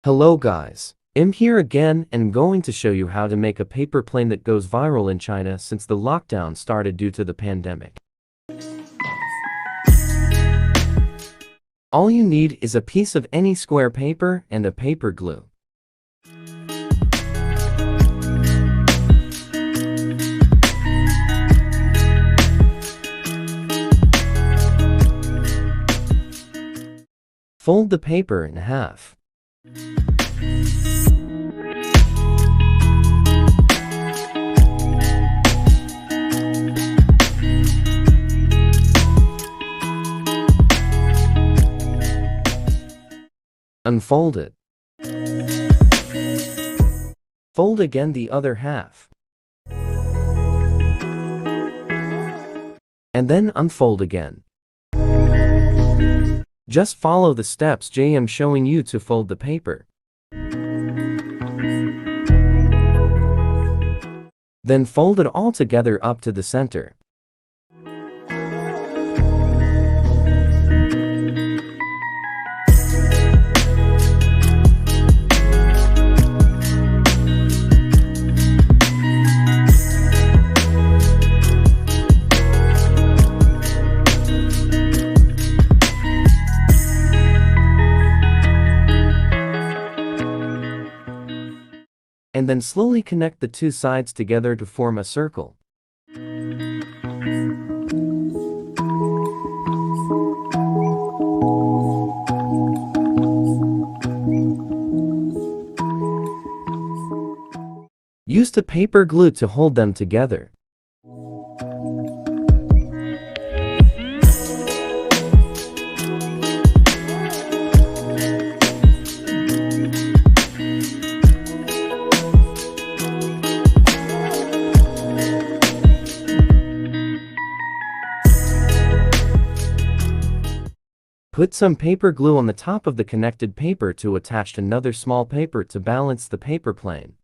Hello guys, I'm here again and going to show you how to make a paper plane that goes viral in China since the lockdown started due to the pandemic. All you need is a piece of any square paper and a paper glue. Fold the paper in half. Unfold it. Fold again the other half. And then unfold again. Just follow the steps I'm showing you to fold the paper. Then fold it all together up to the center. And then slowly connect the two sides together to form a circle. Use the paper glue to hold them together. Put some paper glue on the top of the connected paper to attach another small paper to balance the paper plane.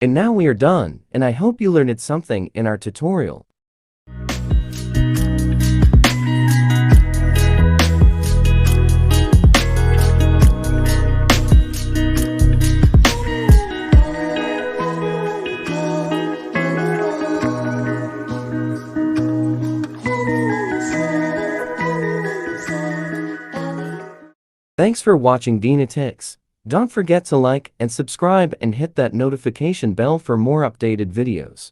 And now we are done, and I hope you learned something in our tutorial. Thanks for watching DIYnatics. Don't forget to like and subscribe and hit that notification bell for more updated videos.